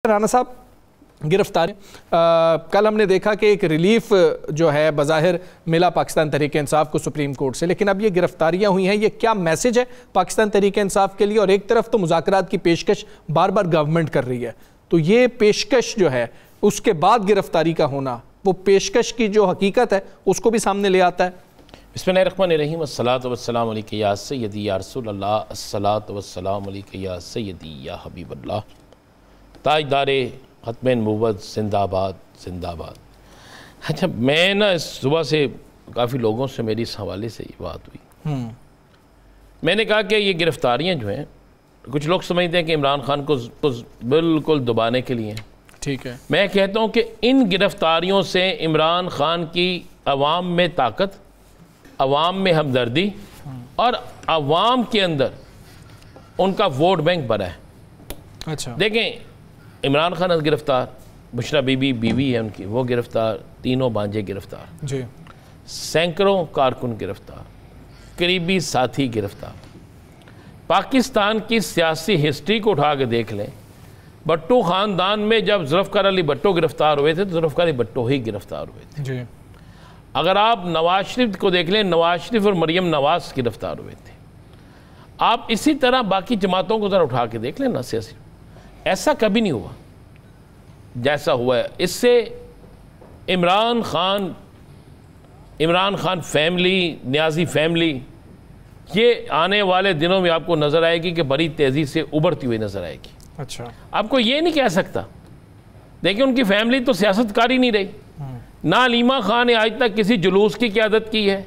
رانا صاحب گرفتاری کل ہم نے دیکھا کہ ایک ریلیف جو ہے بظاہر ملا پاکستان تحریک انصاف کو سپریم کورٹ سے، لیکن اب یہ گرفتاریاں ہوئی ہیں، یہ کیا میسج ہے پاکستان تحریک انصاف کے لیے؟ اور ایک طرف تو مذاکرات کی پیشکش بار بار گورنمنٹ کر رہی ہے، تو یہ پیشکش جو ہے اس کے بعد گرفتاری کا ہونا، وہ پیشکش کی جو حقیقت ہے اس کو بھی سامنے لے آتا ہے۔ بسم اللہ الرحمن الرحیم، والصلاة والسلام علیکہ یا سیدی یا رسول اللہ، الصلاة والسلام علیکہ یا سیدی یا حبیب اللہ، تاجدار ختم نبوت زندہ آباد زندہ آباد۔ اچھا، میں نا صبح سے کافی لوگوں سے میری اس حوالے سے یہ بات ہوئی، میں نے کہا کہ یہ گرفتاریاں جو ہیں کچھ لوگ سمجھتے ہیں کہ عمران خان کو بالکل دبانے کے لیے ہیں، ٹھیک ہے، میں کہتا ہوں کہ ان گرفتاریوں سے عمران خان کی عوام میں طاقت، عوام میں ہمدردی اور عوام کے اندر ان کا ووٹ بینک بڑھا ہے۔ اچھا دیکھیں، عمران خان گرفتار، بشرا بی بی بیوی ہے ان کی، وہ گرفتار، تینوں بانجے گرفتار، جی، سینکڑوں کارکن گرفتار، قریبی ساتھی گرفتار۔ پاکستان کی سیاسی ہسٹری کو اٹھا کے دیکھ لیں، بھٹو خاندان میں جب ذوالفقار علی بھٹو گرفتار ہوئے تھے تو ذوالفقار علی بھٹو ہی گرفتار ہوئے تھے، جی۔ اگر آپ نواز شریف کو دیکھ لیں، نواز شریف اور مریم نواز گرفتار ہوئے تھے۔ آپ اسی طرح باقی جماعتوں کو ذرا اٹھا کے دیکھ لیں نا، سیاسی ایسا کبھی نہیں ہوا جیسا ہوا ہے۔ اس سے عمران خان فیملی، نیازی فیملی، یہ آنے والے دنوں میں آپ کو نظر آئے گی کہ بڑی تیزی سے ابھرتی ہوئی نظر آئے گی۔ اچھا، آپ کو یہ نہیں کہہ سکتا، دیکھیں ان کی فیملی تو سیاست کاری نہیں رہی۔ نہ علیمہ خان نے آج تک کسی جلوس کی قیادت کی ہے،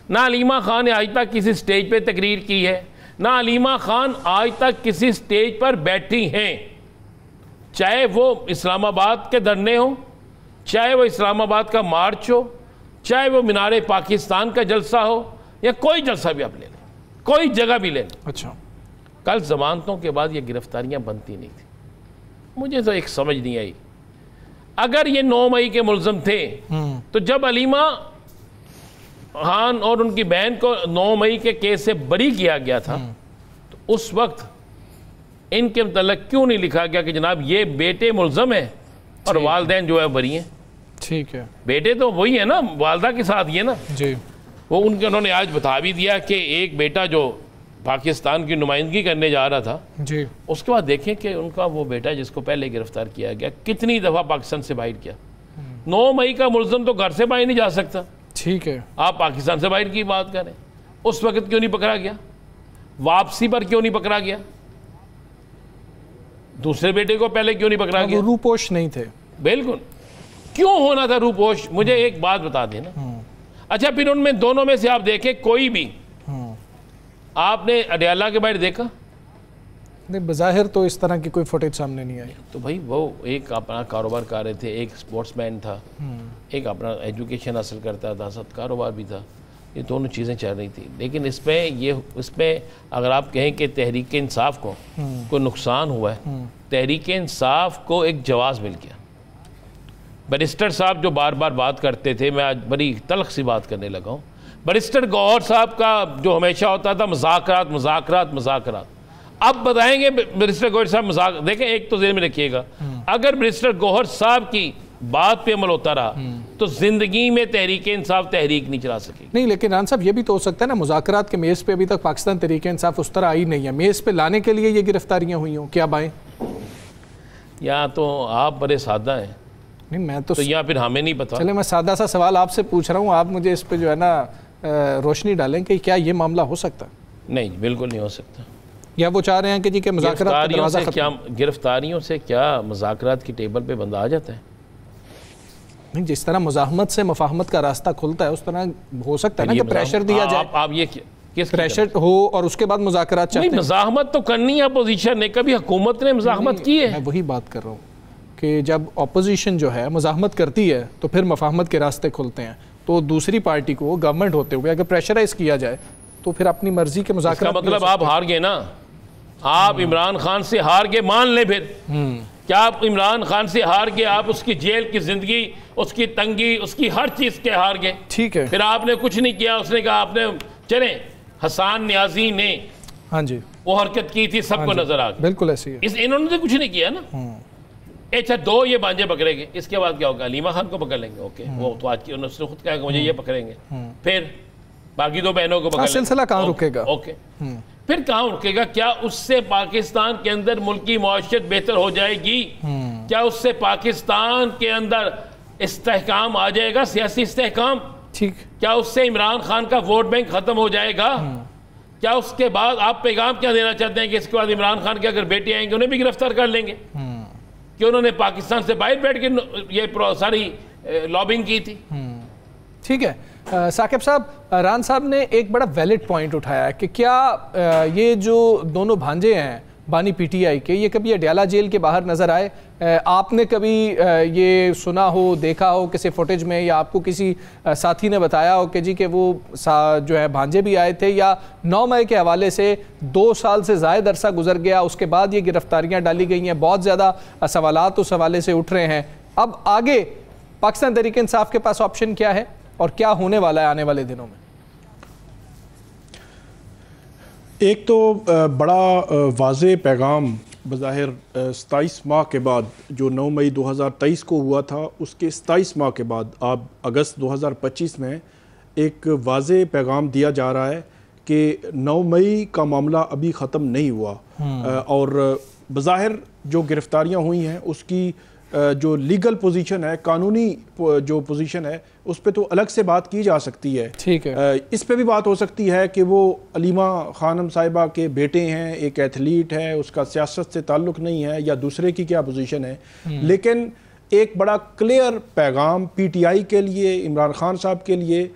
نہ علیمہ خان نے آج تک کسی سٹیج پہ تقریر کی ہے، نہ علیمہ خان آج تک کسی سٹیج پر بیٹھی ہیں، چاہے وہ اسلام آباد کے دھرنے ہوں، چاہے وہ اسلام آباد کا مارچ ہو، چاہے وہ مینار پاکستان کا جلسہ ہو، یا کوئی جلسہ بھی آپ لے لیں، کوئی جگہ بھی لے لیں۔ اچھا، کل ضمانتوں کے بعد یہ گرفتاریاں بنتی نہیں تھیں۔ مجھے تو ایک سمجھ نہیں آئی، اگر یہ 9 مئی کے ملزم تھے تو جب علیمہ خان اور ان کی بہن کو 9 مئی کے کیس سے بری کیا گیا تھا تو اس وقت ان کے متعلق کیوں نہیں لکھا گیا کہ جناب یہ بیٹے ملزم ہیں اور والدین جو ہے بری ہیں؟ ٹھیک ہے، بیٹے تو وہی ہے نا، والدہ کے ساتھ یہ نا، جی، وہ انہوں نے آج بتا بھی دیا کہ ایک بیٹا جو پاکستان کی نمائندگی کرنے جا رہا تھا، جی، اس کے بعد دیکھیں کہ ان کا وہ بیٹا جس کو پہلے گرفتار کیا گیا کتنی دفعہ پاکستان سے باہر کیا۔ 9 مئی کا ملزم تو گھر سے باہر نہیں جا سکتا، ٹھیک ہے، آپ پاکستان سے باہر کی بات کریں، اس وقت کیوں نہیں پکڑا گیا؟ واپسی پر کیوں نہیں پکڑا گیا؟ دوسرے بیٹے کو پہلے کیوں نہیں پکڑا گیا؟ روپوش نہیں تھے، بالکل، کیوں ہونا تھا روپوش؟ مجھے ایک بات بتا دیں نا۔ اچھا، پھر ان میں دونوں میں سے آپ دیکھیں کوئی بھی آپ نے اڈیالہ کے باہر دیکھا؟ بظاہر تو اس طرح کی کوئی فوٹیج سامنے نہیں آئی۔ تو بھائی وہ ایک اپنا کاروبار کر رہے تھے، ایک سپورٹس مین تھا، ایک اپنا ایجوکیشن حاصل کرتا تھا، ساتھ کاروبار بھی تھا، یہ دونوں چیزیں چل رہی تھی۔ لیکن اس پہ اگر آپ کہیں کہ تحریک انصاف کو کوئی نقصان ہوا ہے، تحریک انصاف کو ایک جواز مل گیا۔ بیرسٹر صاحب جو بار بار بات کرتے تھے، میں آج بڑی تلخ سی بات کرنے لگا ہوں، بیرسٹر گوہر صاحب کا جو ہمیشہ ہوتا تھا مذاکرات مذاکرات مذاکرات، اب بتائیں گے بیرسٹر گوہر صاحب دیکھیں، ایک تو ذہن میں رکھیے گا، اگر بیرسٹر گوہر صاحب کی بات پہ عمل ہوتا رہا تو زندگی میں تحریک انصاف تحریک نہیں چلا سکے۔ نہیں، لیکن ران صاحب یہ بھی تو ہو سکتا ہے نا، مذاکرات کے میز پہ ابھی تک پاکستان تحریک انصاف اس طرح آئی نہیں ہے، میز پہ لانے کے لیے یہ گرفتاریاں ہوئی ہوں، کیا بائیں؟ یا تو آپ بڑے سادہ ہیں، نہیں میں تو یا پھر ہمیں نہیں پتا۔ چلے میں سادہ سا سوال آپ سے پوچھ رہا ہوں، آپ مجھے اس پہ جو ہے نا روشنی ڈالیں کہ کیا یہ معاملہ ہو سکتا ہے؟ نہیں، بالکل نہیں ہو سکتا۔ یا وہ چاہ رہے ہیں کہ جی کہ مذاکرات گرفتاریوں سے کیا مذاکرات کی ٹیبل پہ بندہ آ جاتا ہے؟ نہیں، جس طرح مزاحمت سے مفاہمت کا راستہ کھلتا ہے اس طرح ہو سکتا ہے نا کہ پریشر دیا جائے، آپ یہ کس پریشر ہو اور اس کے بعد مذاکرات چاہتے ہیں۔ مزاحمت تو کرنی ہے اپوزیشن نے، کبھی حکومت نے مزاحمت کی ہے؟ میں وہی بات کر رہا ہوں کہ جب اپوزیشن جو ہے مزاحمت کرتی ہے تو پھر مفاہمت کے راستے کھلتے ہیں، تو دوسری پارٹی کو گورنمنٹ ہوتے ہوئے اگر پریشرائز کیا جائے تو پھر اپنی مرضی کے مذاکرات، مطلب آپ ہار گئے نا، آپ عمران خان سے ہار گئے، مان لیں پھر کیا آپ عمران خان سے ہار گئے، آپ اس کی جیل کی زندگی، اس کی تنگی، اس کی ہر چیز کے ہار گئے، ٹھیک ہے، پھر آپ نے کچھ نہیں کیا، اس نے کہا آپ نے چلیں، حسان نیازی نے ہاں جی وہ حرکت کی تھی، سب کو نظر آ گئی، بالکل ایسی ہے، انہوں نے تو کچھ نہیں کیا نا۔ اچھا 2 یہ بانجے پکڑیں گے، اس کے بعد کیا ہوگا؟ علیمہ خان کو پکڑ لیں گے، اوکے وہ تو آج کی انہوں نے خود کہا کہ مجھے یہ پکڑیں گے، پھر باقی 2 بہنوں کو پکڑ لیں گے، سلسلہ کہاں رکے گا؟ اوکے پھر کہاں رکے گا؟ کیا اس سے پاکستان کے اندر ملکی معاشرت بہتر ہو جائے گی؟ کیا اس سے پاکستان کے اندر استحکام آ جائے گا، سیاسی استحکام؟ ٹھیک، کیا اس سے عمران خان کا ووٹ بینک ختم ہو جائے گا؟ کیا اس کے بعد آپ پیغام کیا دینا چاہتے ہیں کہ اس کے بعد عمران خان کے اگر بیٹے آئیں گے انہیں بھی گرفتار کر لیں گے کہ انہوں نے پاکستان سے باہر بیٹھ کے یہ ساری لابنگ کی تھی؟ ٹھیک ہے ثاقب صاحب، ران صاحب نے ایک بڑا ویلڈ پوائنٹ اٹھایا ہے کہ کیا یہ جو دونوں بھانجے ہیں بانی پی ٹی آئی کے، یہ کبھی اڈیالہ جیل کے باہر نظر آئے؟ آپ نے کبھی یہ سنا ہو، دیکھا ہو کسی فوٹیج میں، یا آپ کو کسی ساتھی نے بتایا ہو کہ جی کہ وہ جو ہے بھانجے بھی آئے تھے؟ یا 9 مئی کے حوالے سے 2 سال سے زائد عرصہ گزر گیا، اس کے بعد یہ گرفتاریاں ڈالی گئی ہیں، بہت زیادہ سوالات اس حوالے سے اٹھ رہے ہیں، اب آگے پاکستان تحریک انصاف کے پاس آپشن کیا ہے اور کیا ہونے والا ہے آنے والے دنوں میں؟ ایک تو بڑا واضح پیغام بظاہر 27 ماہ کے بعد جو 9 مئی 2023 کو ہوا تھا، اس کے 27 ماہ کے بعد آپ اگست 2025 میں ایک واضح پیغام دیا جا رہا ہے کہ 9 مئی کا معاملہ ابھی ختم نہیں ہوا، اور بظاہر جو گرفتاریاں ہوئی ہیں اس کی جو لیگل پوزیشن ہے، قانونی جو پوزیشن ہے، اس پہ تو الگ سے بات کی جا سکتی ہے۔ ٹھیک ہے، اس پہ بھی بات ہو سکتی ہے کہ وہ علیمہ خانم صاحبہ کے بیٹے ہیں، ایک ایتھلیٹ ہے، اس کا سیاست سے تعلق نہیں ہے، یا دوسرے کی کیا پوزیشن ہے، لیکن ایک بڑا کلیئر پیغام پی ٹی آئی کے لیے، عمران خان صاحب کے لیے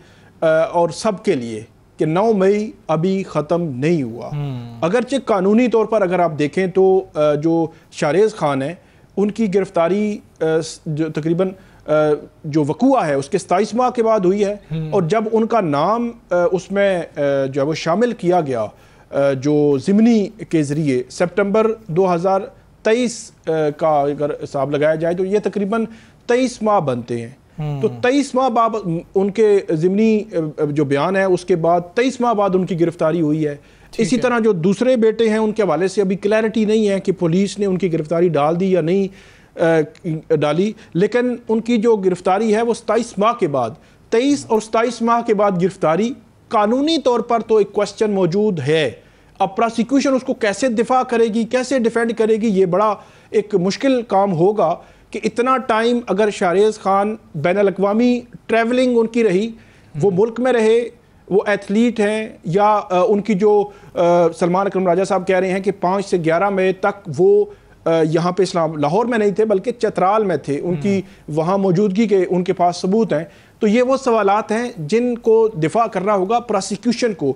اور سب کے لیے کہ 9 مئی ابھی ختم نہیں ہوا۔ اگرچہ قانونی طور پر اگر آپ دیکھیں تو جو شاریز خان ہیں، ان کی گرفتاری جو تقریباً جو وقوع ہے اس کے 27 ماہ کے بعد ہوئی ہے، اور جب ان کا نام اس میں جو ہے وہ شامل کیا گیا جو ضمنی کے ذریعے سپٹمبر 2023 کا اگر حساب لگایا جائے تو یہ تقریباً 23 ماہ بنتے ہیں، تو 23 ماہ بعد ان کے ضمنی جو بیان ہے اس کے بعد 23 ماہ بعد ان کی گرفتاری ہوئی ہے۔ اسی طرح جو دوسرے بیٹے ہیں ان کے حوالے سے ابھی کلیئرٹی نہیں ہے کہ پولیس نے ان کی گرفتاری ڈال دی یا نہیں ڈالی، لیکن ان کی جو گرفتاری ہے وہ 27 ماہ کے بعد، 23 اور 27 ماہ کے بعد گرفتاری، قانونی طور پر تو ایک کوسچن موجود ہے۔ اب پراسیکیوشن اس کو کیسے دفاع کرے گی، کیسے ڈیفینڈ کرے گی، یہ بڑا ایک مشکل کام ہوگا کہ اتنا ٹائم اگر شاریز خان بین الاقوامی ٹریولنگ ان کی رہی، وہ ملک میں رہے، وہ ایتھلیٹ ہیں، یا ان کی جو سلمان اکرم راجہ صاحب کہہ رہے ہیں کہ 5 سے 11 مئی تک وہ یہاں پہ لاہور میں نہیں تھے بلکہ چترال میں تھے، ان کی وہاں موجودگی کے ان کے پاس ثبوت ہیں، تو یہ وہ سوالات ہیں جن کو دفاع کرنا ہوگا پراسیکیوشن کو۔